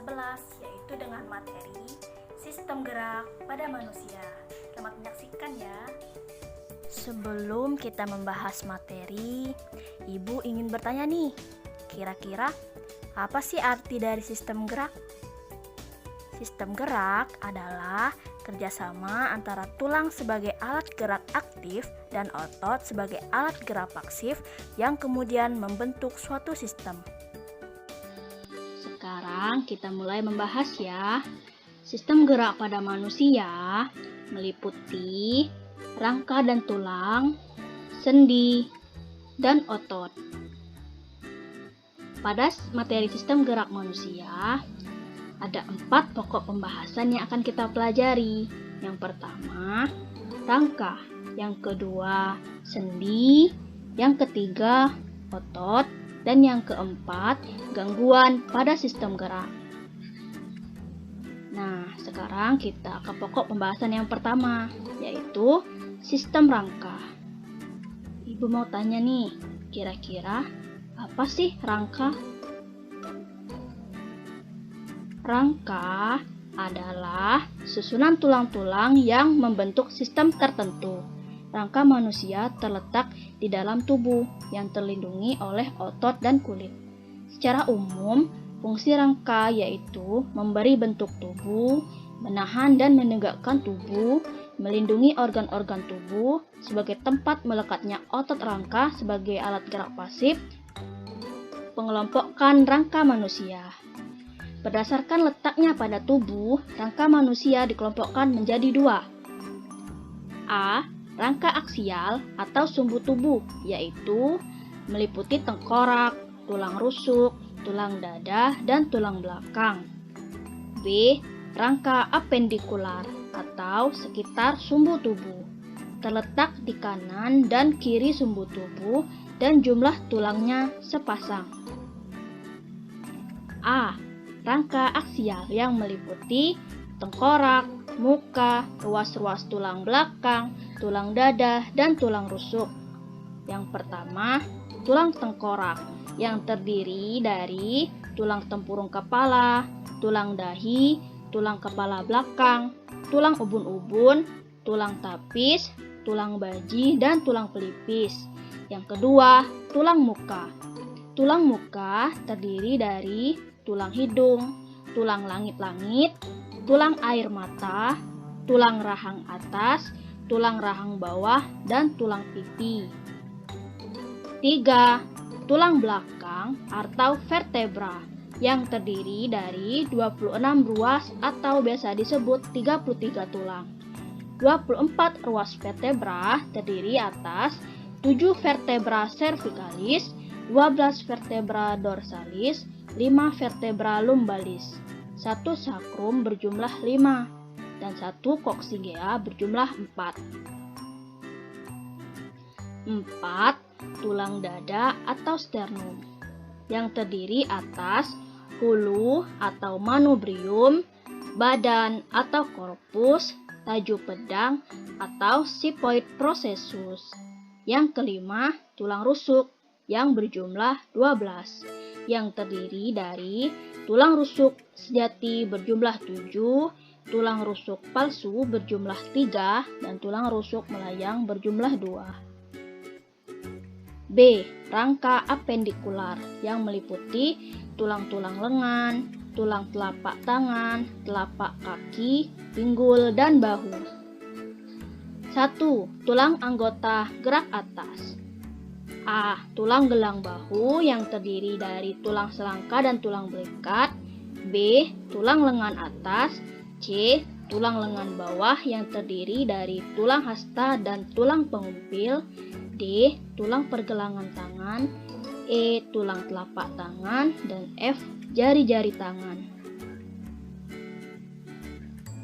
11, yaitu dengan materi sistem gerak pada manusia. Selamat menyaksikan ya. Sebelum kita membahas materi, Ibu ingin bertanya nih, kira-kira apa sih arti dari sistem gerak? Sistem gerak adalah kerjasama antara tulang sebagai alat gerak aktif dan otot sebagai alat gerak pasif yang kemudian membentuk suatu sistem. Sekarang kita mulai membahas ya. Sistem gerak pada manusia meliputi rangka dan tulang, sendi, dan otot. Pada materi sistem gerak manusia, ada 4 pokok pembahasan yang akan kita pelajari. Yang pertama, rangka. Yang kedua, sendi. Yang ketiga, otot. Dan yang keempat, gangguan pada sistem gerak. Nah, sekarang kita ke pokok pembahasan yang pertama, yaitu sistem rangka. Ibu mau tanya nih, kira-kira apa sih rangka? Rangka adalah susunan tulang-tulang yang membentuk sistem tertentu. Rangka manusia terletak di dalam tubuh yang terlindungi oleh otot dan kulit. Secara umum, fungsi rangka yaitu memberi bentuk tubuh, menahan dan menegakkan tubuh, melindungi organ-organ tubuh sebagai tempat melekatnya otot rangka sebagai alat gerak pasif. Pengelompokan rangka manusia. Berdasarkan letaknya pada tubuh, rangka manusia dikelompokkan menjadi 2. A. Rangka aksial atau sumbu tubuh, yaitu meliputi tengkorak, tulang rusuk, tulang dada, dan tulang belakang. B. Rangka apendikular atau sekitar sumbu tubuh, terletak di kanan dan kiri sumbu tubuh dan jumlah tulangnya sepasang. A. Rangka aksial yang meliputi tengkorak, muka, ruas-ruas tulang belakang, tulang dada, dan tulang rusuk. Yang pertama, tulang tengkorak yang terdiri dari tulang tempurung kepala, tulang dahi, tulang kepala belakang, tulang ubun-ubun, tulang tapis, tulang baji, dan tulang pelipis. Yang kedua, tulang muka. Tulang muka terdiri dari tulang hidung, tulang langit-langit, tulang air mata, tulang rahang atas, tulang rahang bawah, dan tulang pipi. 3. Tulang belakang atau vertebra yang terdiri dari 26 ruas atau biasa disebut 33 tulang. 24 ruas vertebra terdiri atas 7 vertebra cervicalis, 12 vertebra dorsalis, 5 vertebra lumbalis, 1 sakrum berjumlah 5, dan 1 koksigea berjumlah 4. 4. Tulang dada atau sternum yang terdiri atas hulu atau manubrium, badan atau korpus, tajuk pedang atau sipoid processus. Yang kelima, tulang rusuk yang berjumlah 12, yang terdiri dari tulang rusuk sejati berjumlah 7, tulang rusuk palsu berjumlah 3, dan tulang rusuk melayang berjumlah 2. B. Rangka apendikular yang meliputi tulang-tulang lengan, tulang telapak tangan, telapak kaki, pinggul, dan bahu. 1. Tulang anggota gerak atas. A. Tulang gelang bahu yang terdiri dari tulang selangka dan tulang belikat. B. Tulang lengan atas. C. Tulang lengan bawah yang terdiri dari tulang hasta dan tulang pengumpil. D. Tulang pergelangan tangan. E. Tulang telapak tangan. Dan F. Jari-jari tangan.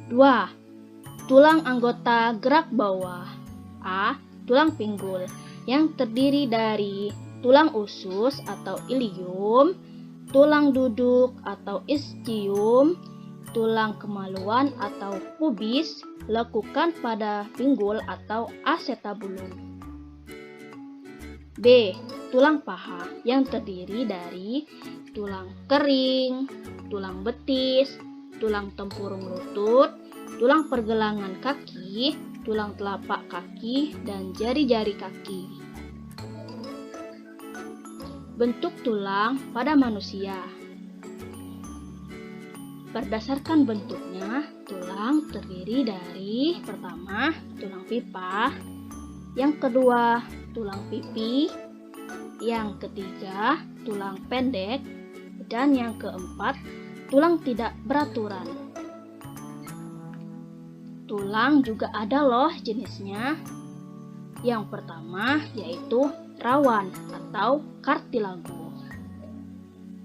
2. Tulang anggota gerak bawah. A. Tulang pinggul yang terdiri dari tulang usus atau ilium, tulang duduk atau ischium, tulang kemaluan atau pubis, lekukan pada pinggul atau acetabulum. B. Tulang paha yang terdiri dari tulang kering, tulang betis, tulang tempurung lutut, tulang pergelangan kaki, tulang telapak kaki, dan jari-jari kaki. Bentuk tulang pada manusia. Berdasarkan bentuknya, tulang terdiri dari pertama, tulang pipa, yang kedua, tulang pipi, yang ketiga, tulang pendek, dan yang keempat, tulang tidak beraturan. Tulang juga ada loh jenisnya. Yang pertama yaitu rawan atau kartilago.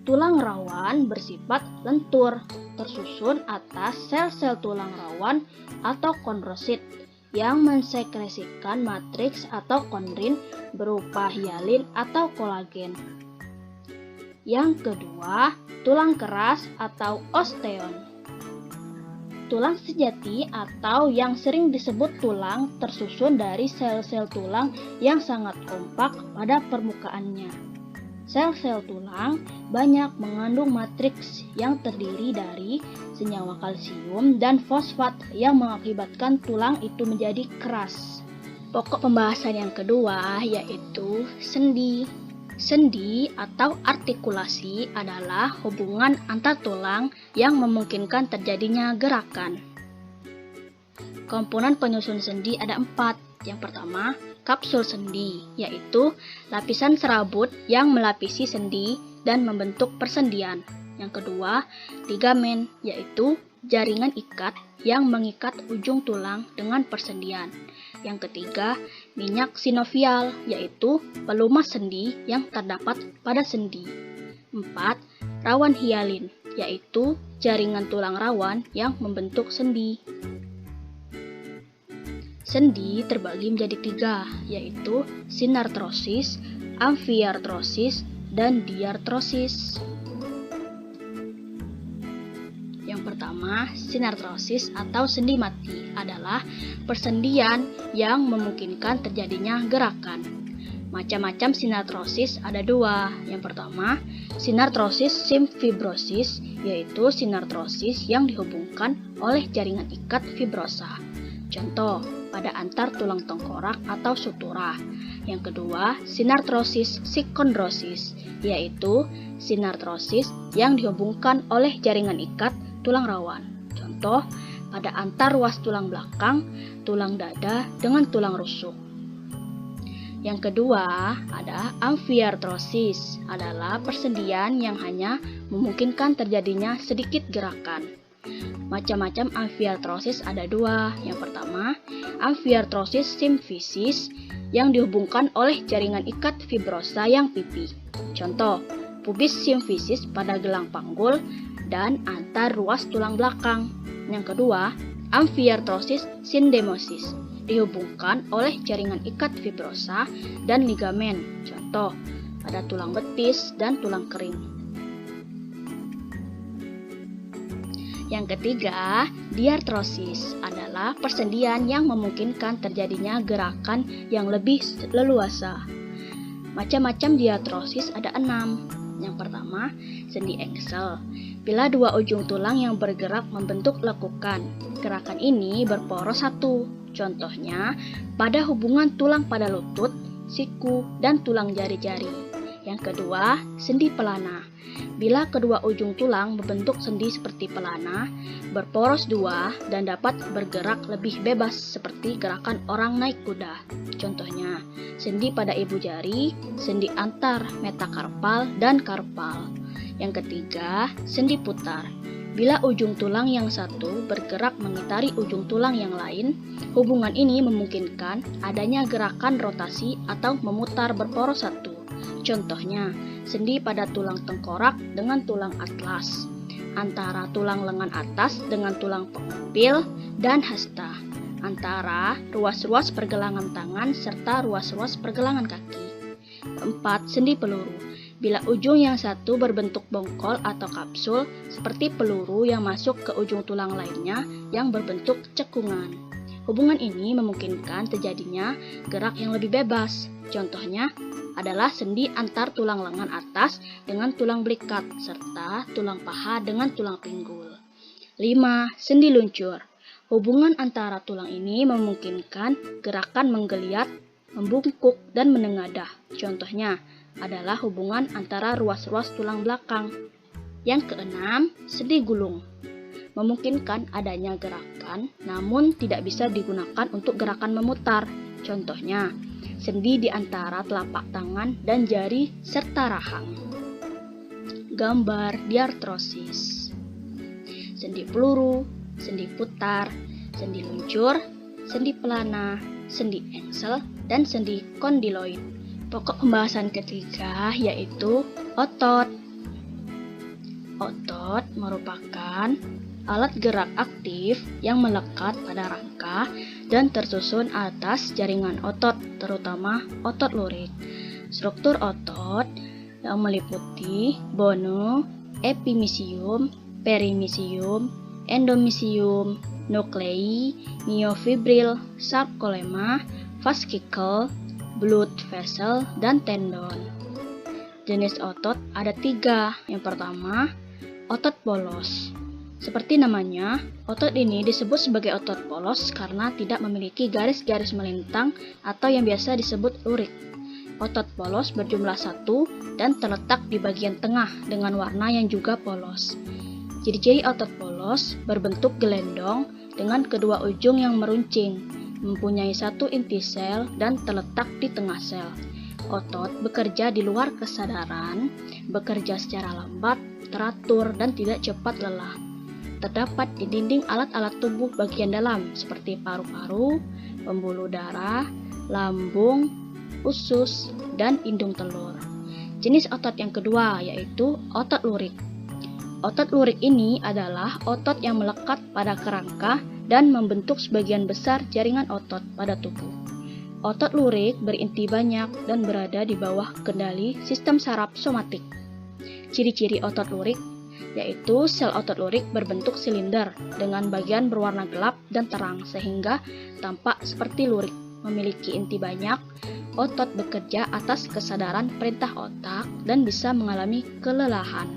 Tulang rawan bersifat lentur, tersusun atas sel-sel tulang rawan atau kondrosit yang mensekresikan matriks atau kondrin berupa hialin atau kolagen. Yang kedua, tulang keras atau osteon. Tulang sejati atau yang sering disebut tulang tersusun dari sel-sel tulang yang sangat kompak pada permukaannya. Sel-sel tulang banyak mengandung matriks yang terdiri dari senyawa kalsium dan fosfat yang mengakibatkan tulang itu menjadi keras. Pokok pembahasan yang kedua yaitu sendi. Sendi atau artikulasi adalah hubungan antar tulang yang memungkinkan terjadinya gerakan. Komponen penyusun sendi ada 4. Yang pertama, kapsul sendi, yaitu lapisan serabut yang melapisi sendi dan membentuk persendian. Yang kedua, ligamen, yaitu jaringan ikat yang mengikat ujung tulang dengan persendian. Yang ketiga, minyak sinovial, yaitu pelumas sendi yang terdapat pada sendi. 4. Rawan hialin, yaitu jaringan tulang rawan yang membentuk sendi. Sendi terbagi menjadi 3, yaitu sinartrosis, amfiartrosis, dan diartrosis. Yang pertama, sinartrosis atau sendi mati adalah persendian yang memungkinkan terjadinya gerakan. Macam-macam sinartrosis ada 2. Yang pertama, sinartrosis simfibrosis, yaitu sinartrosis yang dihubungkan oleh jaringan ikat fibrosa. Contoh, pada antar tulang tengkorak atau sutura. Yang kedua, sinartrosis psikondrosis, yaitu sinartrosis yang dihubungkan oleh jaringan ikat tulang rawan. Contoh, pada antar ruas tulang belakang, tulang dada dengan tulang rusuk. Yang kedua, ada amfiartrosis, adalah persendian yang hanya memungkinkan terjadinya sedikit gerakan. Macam-macam amfiartrosis ada 2. Yang pertama, amfiartrosis simfisis yang dihubungkan oleh jaringan ikat fibrosa yang pipi. Contoh, pubis simfisis pada gelang panggul dan antar ruas tulang belakang. Yang kedua, amfiartrosis sindemosis dihubungkan oleh jaringan ikat fibrosa dan ligamen. Contoh, pada tulang betis dan tulang kering. Yang ketiga, diartrosis adalah persendian yang memungkinkan terjadinya gerakan yang lebih leluasa. Macam-macam diartrosis ada 6. Yang pertama, sendi engsel. Bila 2 ujung tulang yang bergerak membentuk lekukan, gerakan ini berporos 1. Contohnya, pada hubungan tulang pada lutut, siku, dan tulang jari-jari. Yang kedua, sendi pelana. Bila kedua ujung tulang membentuk sendi seperti pelana, berporos 2 dan dapat bergerak lebih bebas seperti gerakan orang naik kuda. Contohnya, sendi pada ibu jari, sendi antar metakarpal dan karpal. Yang ketiga, sendi putar. Bila ujung tulang yang satu bergerak mengitari ujung tulang yang lain, hubungan ini memungkinkan adanya gerakan rotasi atau memutar berporos 1. Contohnya, sendi pada tulang tengkorak dengan tulang atlas, antara tulang lengan atas dengan tulang pengepil dan hasta, antara ruas-ruas pergelangan tangan serta ruas-ruas pergelangan kaki. 4. Sendi peluru. Bila ujung yang satu berbentuk bongkol atau kapsul, seperti peluru yang masuk ke ujung tulang lainnya yang berbentuk cekungan. Hubungan ini memungkinkan terjadinya gerak yang lebih bebas. Contohnya, adalah sendi antar tulang lengan atas dengan tulang belikat, serta tulang paha dengan tulang pinggul. 5. Sendi luncur. Hubungan antara tulang ini memungkinkan gerakan menggeliat, membungkuk, dan menengadah. Contohnya adalah hubungan antara ruas-ruas tulang belakang. Yang keenam, sendi gulung. Memungkinkan adanya gerakan, namun tidak bisa digunakan untuk gerakan memutar. Contohnya, sendi di antara telapak tangan dan jari serta rahang. Gambar diartrosis. Sendi peluru, sendi putar, sendi luncur, sendi pelana, sendi engsel, dan sendi kondiloid. Pokok pembahasan ketiga yaitu otot. Otot merupakan alat gerak aktif yang melekat pada rangka dan tersusun atas jaringan otot, terutama otot lurik. Struktur otot yang meliputi bone, epimysium, perimysium, endomysium, nuklei, myofibril, sarcolemma, fascicle, blood vessel, dan tendon. Jenis otot ada 3. Yang pertama, otot polos. Seperti namanya, otot ini disebut sebagai otot polos karena tidak memiliki garis-garis melintang atau yang biasa disebut lurik. Otot polos berjumlah 1 dan terletak di bagian tengah dengan warna yang juga polos. Ciri-ciri otot polos berbentuk gelendong dengan kedua ujung yang meruncing, mempunyai 1 inti sel dan terletak di tengah sel. Otot bekerja di luar kesadaran, bekerja secara lambat, teratur, dan tidak cepat lelah. Terdapat di dinding alat-alat tubuh bagian dalam seperti paru-paru, pembuluh darah, lambung, usus, dan indung telur. Jenis otot yang kedua yaitu otot lurik. Otot lurik ini adalah otot yang melekat pada kerangka dan membentuk sebagian besar jaringan otot pada tubuh. Otot lurik berinti banyak dan berada di bawah kendali sistem saraf somatik. Ciri-ciri otot lurik yaitu sel otot lurik berbentuk silinder dengan bagian berwarna gelap dan terang sehingga tampak seperti lurik, memiliki inti banyak. Otot bekerja atas kesadaran perintah otak dan bisa mengalami kelelahan.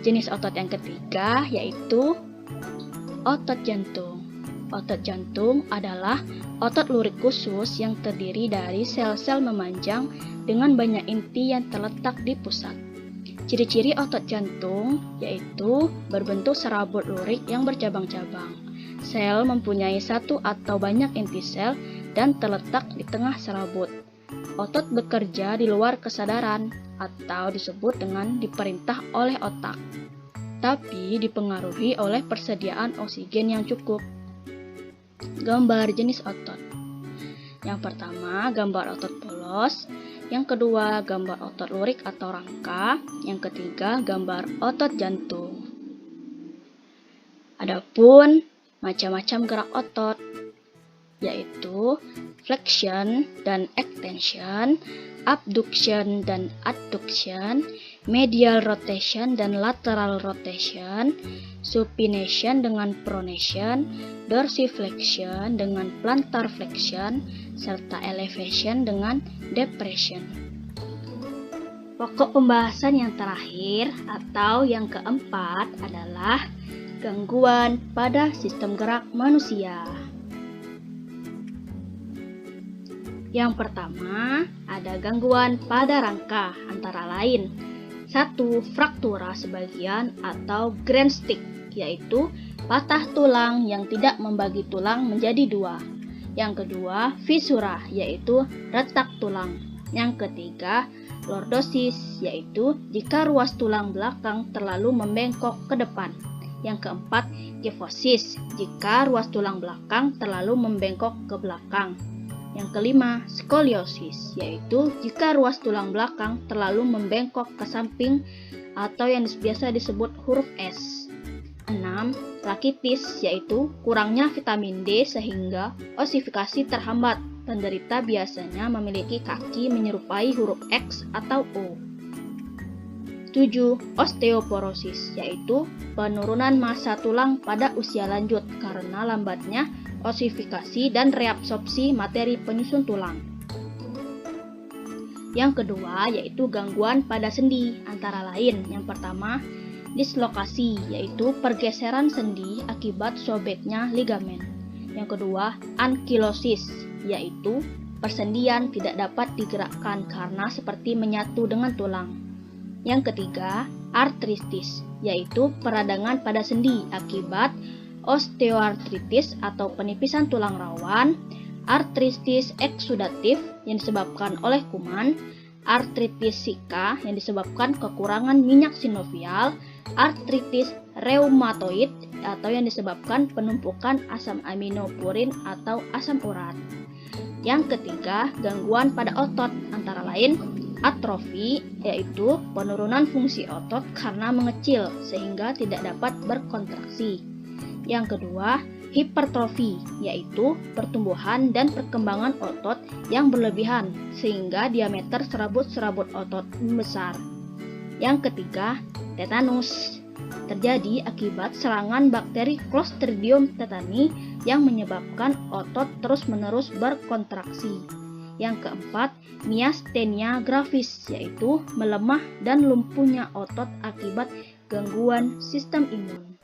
Jenis otot yang ketiga yaitu otot jantung. Otot jantung adalah otot lurik khusus yang terdiri dari sel-sel memanjang dengan banyak inti yang terletak di pusat. Ciri-ciri otot jantung yaitu berbentuk serabut lurik yang bercabang-cabang. Sel mempunyai 1 atau banyak inti sel dan terletak di tengah serabut. Otot bekerja di luar kesadaran atau disebut dengan diperintah oleh otak, tapi dipengaruhi oleh persediaan oksigen yang cukup. Gambar jenis otot. Yang pertama, gambar otot polos. Yang kedua, gambar otot lurik atau rangka. Yang ketiga, gambar otot jantung. Adapun macam-macam gerak otot, yaitu flexion dan extension, abduction dan adduction, medial rotation dan lateral rotation, supination dengan pronation, dorsiflexion dengan plantar flexion, serta elevation dengan depression. Pokok pembahasan yang terakhir atau yang keempat adalah gangguan pada sistem gerak manusia. Yang pertama, ada gangguan pada rangka, antara lain 1. Fraktura sebagian atau grand stick, yaitu patah tulang yang tidak membagi tulang menjadi 2. Yang kedua, fisura, yaitu retak tulang. Yang ketiga, lordosis, yaitu jika ruas tulang belakang terlalu membengkok ke depan. Yang keempat, kyphosis, jika ruas tulang belakang terlalu membengkok ke belakang. Yang kelima, skoliosis, yaitu jika ruas tulang belakang terlalu membengkok ke samping atau yang biasa disebut huruf S. 6. Rakitis, yaitu kurangnya vitamin D sehingga osifikasi terhambat. Penderita biasanya memiliki kaki menyerupai huruf X atau O. 7. Osteoporosis, yaitu penurunan massa tulang pada usia lanjut karena lambatnya osifikasi dan reabsorpsi materi penyusun tulang. Yang kedua yaitu gangguan pada sendi, antara lain yang pertama dislokasi, yaitu pergeseran sendi akibat sobeknya ligamen. Yang kedua ankilosis, yaitu persendian tidak dapat digerakkan karena seperti menyatu dengan tulang. Yang ketiga artritis, yaitu peradangan pada sendi akibat osteoartritis atau penipisan tulang rawan, artritis eksudatif yang disebabkan oleh kuman, artritis sika yang disebabkan kekurangan minyak sinovial, artritis reumatoid atau yang disebabkan penumpukan asam amino purin atau asam urat. Yang ketiga, gangguan pada otot, antara lain atrofi, yaitu penurunan fungsi otot karena mengecil sehingga tidak dapat berkontraksi. Yang kedua, hipertrofi, yaitu pertumbuhan dan perkembangan otot yang berlebihan sehingga diameter serabut-serabut otot membesar. Yang ketiga, tetanus, terjadi akibat serangan bakteri Clostridium tetani yang menyebabkan otot terus-menerus berkontraksi. Yang keempat, miastenia gravis, yaitu melemah dan lumpuhnya otot akibat gangguan sistem imun.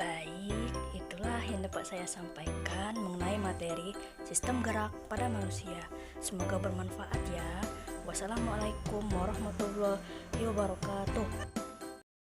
Baik, itulah yang dapat saya sampaikan mengenai materi sistem gerak pada manusia. Semoga bermanfaat ya. Wassalamualaikum warahmatullahi wabarakatuh.